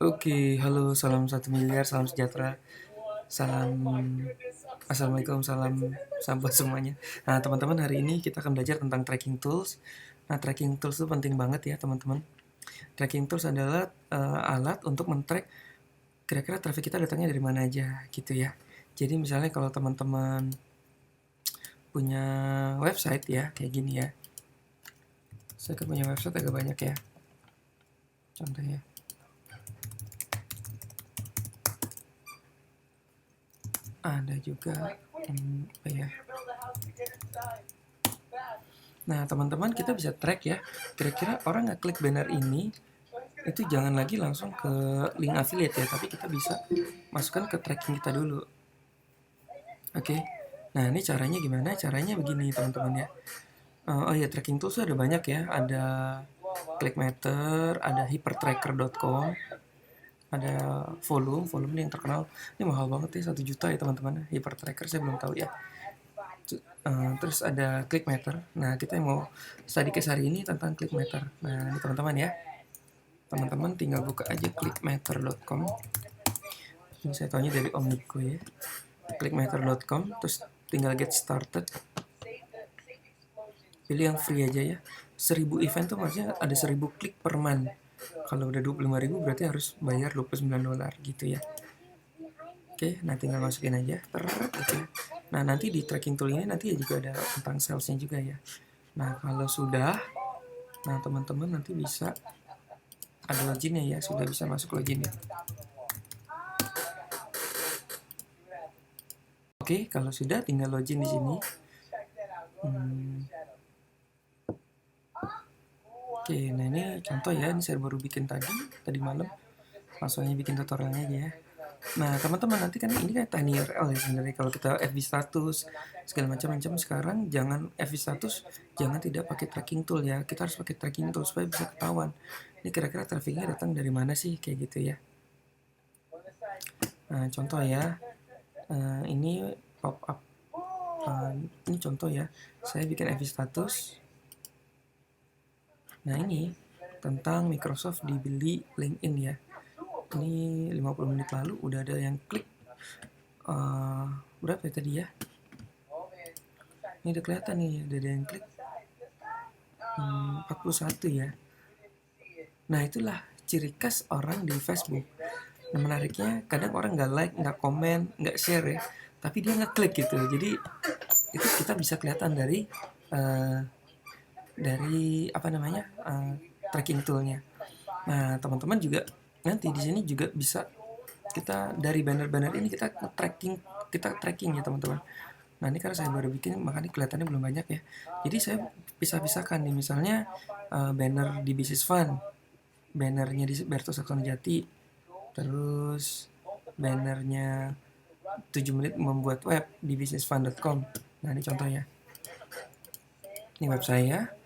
Oke, halo, salam 1 miliar, salam sejahtera, salam assalamualaikum, salam sahabat semuanya. Nah, teman-teman, hari ini kita akan belajar tentang tracking tools. Nah, tracking tools itu penting banget ya, teman-teman. Tracking tools adalah alat untuk men-track kira-kira traffic kita datangnya dari mana aja, gitu ya. Jadi misalnya kalau teman-teman punya website ya, kayak gini ya. Saya kan punya website agak banyak ya. Contohnya. Ada juga apa ya? Nah, teman-teman, kita bisa track ya. Kira-kira orang ngeklik banner ini itu jangan lagi langsung ke link affiliate ya, tapi kita bisa masukkan ke tracking kita dulu. Oke. Nah, ini caranya gimana? Caranya begini, teman-teman ya. Oh ya, tracking tools ada banyak ya. Ada Clickmeter, ada hypertracker.com, ada volume ini yang terkenal. Ini mahal banget ya, 1 juta ya teman-teman. Hypertracker saya belum tahu ya. Terus ada Clickmeter. Nah, kita yang mau study case hari ini tentang Clickmeter. Nah, ini teman-teman ya. Teman-teman tinggal buka aja clickmeter.com. Ini saya tahunya dari Om Niko ya. Clickmeter.com, terus tinggal get started. Pilih yang free aja ya. 1000 event tuh maksudnya ada 1000 klik per month. Kalau udah 25.000 berarti harus bayar $29 gitu ya. Oke, nah tinggal masukin aja. Gitu ya. Nah, nanti di tracking tool ini nanti juga ada tentang salesnya juga ya. Nah, kalau sudah, nah teman-teman nanti bisa ada loginnya ya, sudah bisa masuk loginnya. Oke, kalau sudah tinggal login di sini. Oke, nah ini contoh ya, ini saya baru bikin tadi malam. Langsung aja bikin tutorialnya aja ya. Nah, teman-teman nanti kan ini kan tiny URL ya sebenarnya. Kalau kita FB status segala macam-macam sekarang, jangan FB status jangan tidak pakai tracking tool ya. Kita harus pakai tracking tool supaya bisa ketahuan. Ini kira-kira trafficnya datang dari mana sih kayak gitu ya. Nah, contoh ya. Ini pop up. Ini contoh ya. Saya bikin FB status. Nah, ini tentang Microsoft dibeli LinkedIn ya. Ini 50 menit lalu udah ada yang klik. Berapa ya tadi ya? Ini udah kelihatan nih, ada yang klik 41 ya. Nah, itulah ciri khas orang di Facebook. Nah, menariknya kadang orang nggak like, nggak komen, nggak share ya, tapi dia ngeklik gitu. Jadi itu kita bisa kelihatan dari apa namanya tracking toolnya. Nah, teman-teman juga nanti di sini juga bisa kita dari banner-banner ini kita tracking ya teman-teman. Nah, ini karena saya baru bikin makanya kelihatannya belum banyak ya. Jadi saya pisah-pisahkan nih, misalnya banner di Business Fund, bannernya di Berto Saxono Jati, terus bannernya 7 menit membuat web di businessfund.com. Nah, ini contohnya. Ini web saya.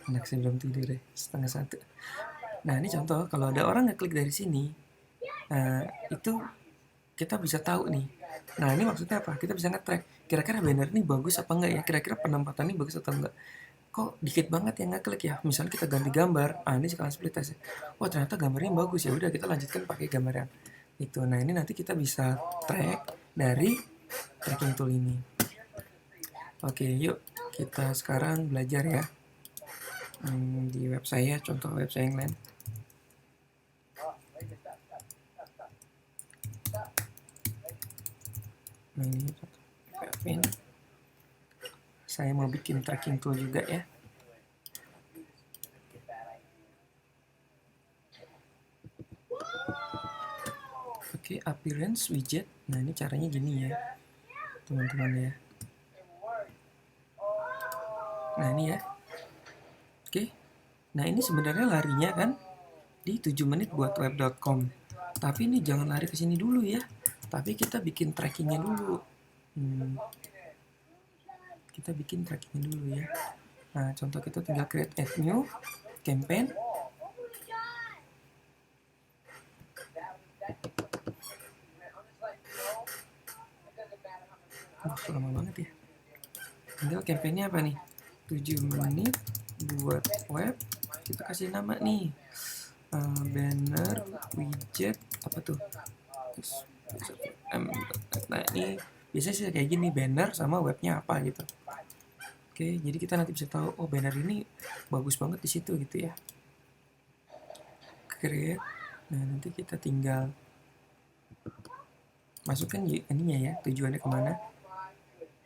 Anak saya belum tidur ya, 1:30. Nah, ini contoh, kalau ada orang ngeklik dari sini, itu kita bisa tahu nih. Nah, ini maksudnya apa? Kita bisa nge-track. Kira-kira banner ini bagus apa enggak ya? Kira-kira penempatan ini bagus atau enggak? Kok dikit banget yang ngeklik ya? Misalnya kita ganti gambar. Ini sekarang split test ya. Wah, ternyata gambarnya bagus ya. Udah kita lanjutkan pakai gambar yang itu. Nah, ini nanti kita bisa track dari tracking tool ini. Oke, yuk kita sekarang belajar ya. Di web saya, contoh web saya yang lain. Nah, ini admin. Saya mau bikin tracking tool juga ya. Oke, appearance widget. Nah, ini caranya gini ya, teman-teman ya. Nah, ini ya. Oke. Nah, ini sebenarnya larinya kan di 7 menit buat web.com. Tapi ini jangan lari ke sini dulu ya. Tapi kita bikin trackingnya dulu. Kita bikin trackingnya dulu ya. Nah, contoh kita tinggal create add new campaign. Lama banget ya. Tinggal campaignnya apa nih? 7 menit buat web, kita kasih nama nih, banner widget apa tuh. Nah ini biasanya sih kayak gini, banner sama webnya apa gitu. Oke, jadi kita nanti bisa tahu, oh banner ini bagus banget di situ gitu ya. Create. Nah nanti kita tinggal masukkan ininya ya, tujuannya kemana.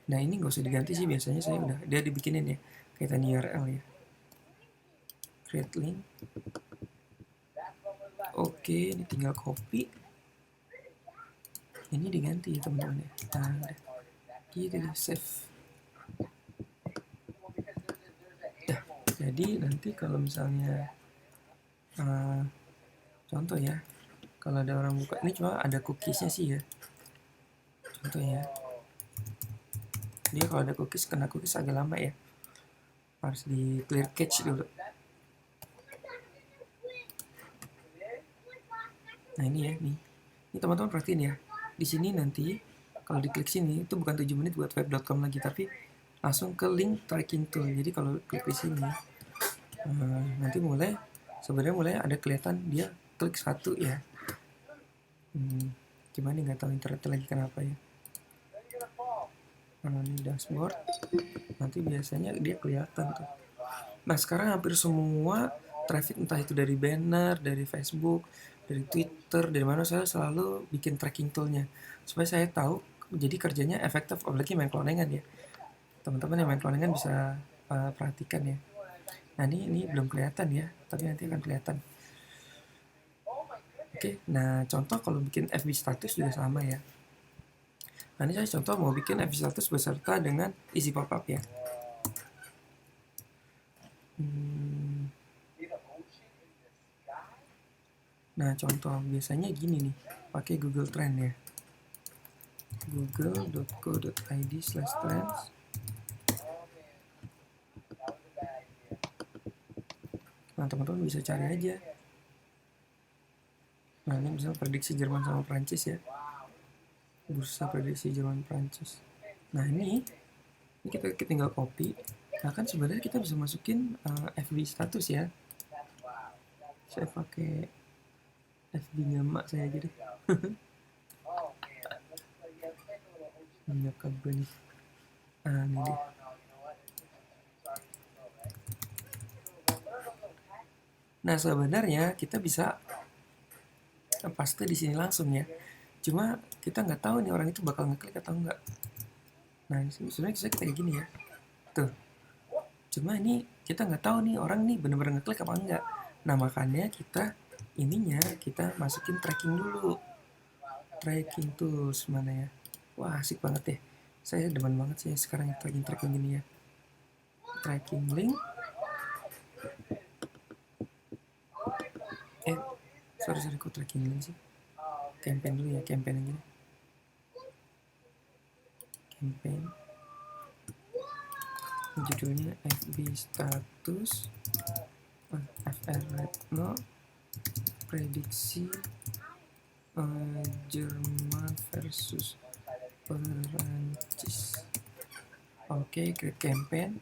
Nah ini nggak usah diganti sih, biasanya saya udah dia dibikinin ya, kaitan URL ya. Create link. Oke, ini tinggal copy. Ini diganti ya teman-teman ya. Nah, gitu deh, save. Nah, jadi nanti kalau misalnya contoh ya, kalau ada orang buka ini, cuma ada cookiesnya sih ya. Contoh ya, dia kalau ada cookies, kena cookies agak lama ya, harus di clear cache dulu. Nah ini ya, nih ini teman-teman perhatiin ya, di sini nanti kalau diklik sini itu bukan 7 menit buat web.com lagi, tapi langsung ke link tracking tool. Jadi kalau klik di sini nanti sebenarnya mulai ada kelihatan dia klik satu ya. Gimana nggak tahu internet lagi kenapa ya. Ini dashboard, nanti biasanya dia kelihatan tuh. Nah sekarang hampir semua traffic, entah itu dari banner, dari Facebook, dari Twitter, dari mana, saya selalu bikin tracking toolnya supaya saya tahu. Jadi kerjanya efektif, apalagi main cloningan ya. Teman-teman yang main cloningan bisa perhatikan ya. Nah ini belum kelihatan ya, tapi nanti akan kelihatan. Oke, nah contoh kalau bikin FB status juga sama ya. Nah ini saya contoh mau bikin FB status beserta dengan isi pop-up ya. Nah contoh biasanya gini nih, pakai Google Trend ya, google.co.id/trends. Nah teman-teman bisa cari aja. Nah ini misalnya prediksi Jerman sama Prancis ya, bursa prediksi Jerman Prancis. Nah ini kita tinggal copy. Nah kan sebenarnya kita bisa masukin FB status ya. Saya pakai FB-nya mak saya aja deh. Nyokap gue nih. Ini deh. Nah sebenarnya kita bisa paste di sini langsung ya. Cuma kita nggak tahu nih orang itu bakal ngeklik atau enggak. Nah sebenarnya kita kayak gini ya. Tuh. Cuma ini kita nggak tahu nih orang nih bener-bener ngeklik apa enggak. Nah makanya kita masukin tracking dulu. Tracking tools mana ya. Wah asik banget deh. Saya demen banget sih sekarang tracking ini ya. Tracking link. Sorry kok tracking link sih. Campaign dulu ya, campaign aja. Campaign. Judulnya FB status. FR Retno. Prediksi Jerman versus Perancis. Oke, create campaign.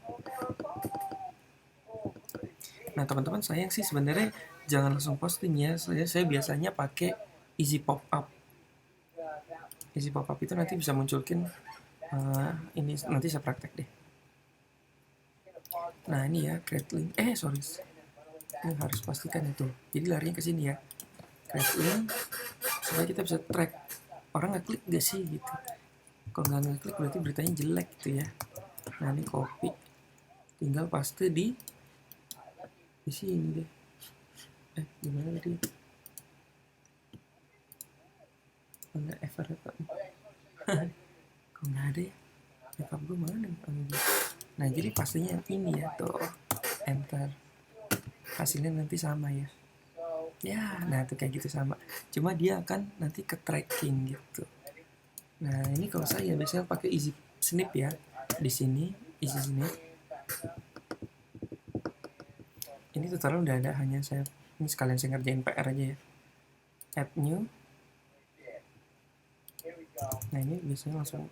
Nah teman-teman, sayang sih sebenarnya jangan langsung posting ya. Saya biasanya pakai easy pop up. Easy pop up itu nanti bisa munculin ini, nanti saya praktek deh. Nah ini ya, create link. Sorry, ini harus pastikan itu. Jadi larinya ke sini ya, create link, supaya kita bisa track orang ngeklik gak sih gitu. Kalau nggak ngeklik berarti beritanya jelek gitu ya. Nah ini copy, tinggal paste di sini deh. Gimana tadi? Enggak effort apa? Kok nggak ada ya? Backup gue mana? Nah jadi pastinya yang ini ya, tuh enter. Hasilnya nanti sama ya. Ya, nah tuh kayak gitu sama. Cuma dia akan nanti ke tracking gitu. Nah ini kalau saya biasanya pakai easy snip ya. Di sini easy snip. Ini tutorial udah ada, hanya saya ini sekalian saya ngerjain PR aja ya. Add new. Nah ini biasanya langsung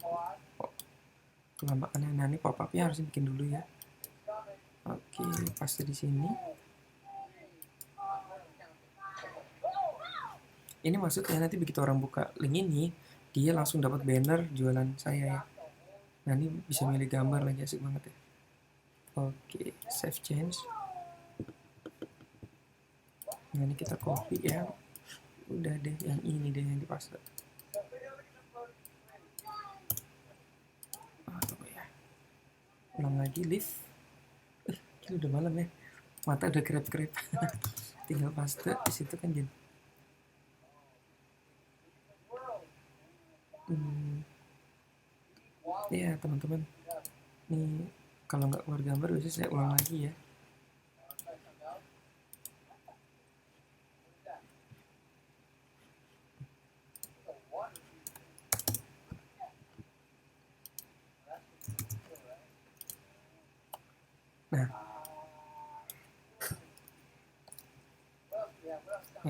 kelamaan. Nah ini pop-upnya harus bikin dulu ya. Oke, paste di sini. Ini maksudnya nanti begitu orang buka link ini, dia langsung dapat banner jualan saya ya. Nah ini bisa milih gambar lagi, asik banget ya. Oke, save change. Nah ini kita copy ya. Udah deh, yang ini deh yang dipaste. Tunggu ya. Ulang lagi, leave. Ini udah malam ya. Mata udah kerep-kerep. Tinggal paste di situ kan jadi. Ya teman-teman. Nih kalau nggak keluar gambar biasanya saya ulang lagi ya. Nah,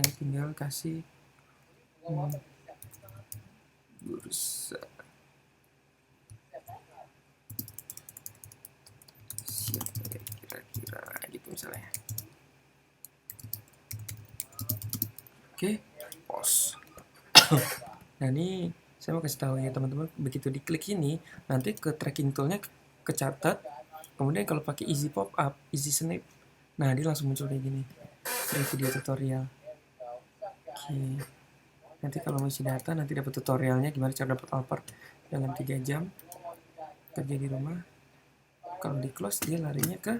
ini tinggal kasih bursa siapa ya kira-kira gitu misalnya. Oke, pause. Nah ini saya mau kasih tahu ya teman-teman, begitu diklik ini nanti ke tracking toolnya kecatat. Kemudian kalau pakai easy pop up, easy snap, nah dia langsung muncul kayak gini, free video tutorial. Oke, nanti kalau masih data nanti dapat tutorialnya gimana cara dapat alpart dalam 3 jam kerja di rumah. Kalau di close dia larinya ke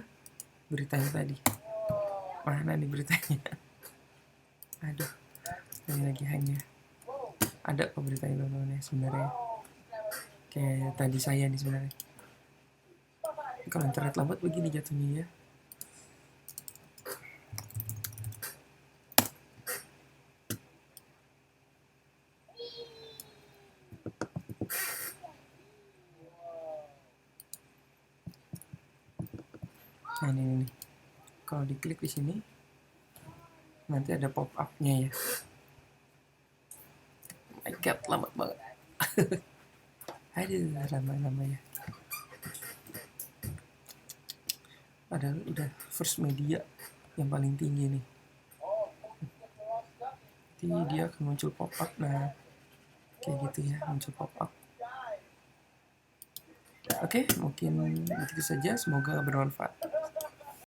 beritanya tadi. Mana nih beritanya? Aduh, ini lagi hanya ada kok beritanya teman-teman ya sebenarnya. Kayak tadi saya nih sebenarnya. Kalau internet lambat begini jatuhnya ya. Nah ini nih. Kalau diklik di sini nanti ada pop up-nya ya. Oh my god, lambat banget. Aduh, lama-lama ya. Padahal udah first media yang paling tinggi nih. Nanti dia akan muncul pop up. Nah, kayak gitu ya, muncul pop up. Oke, mungkin begitu saja. Semoga bermanfaat.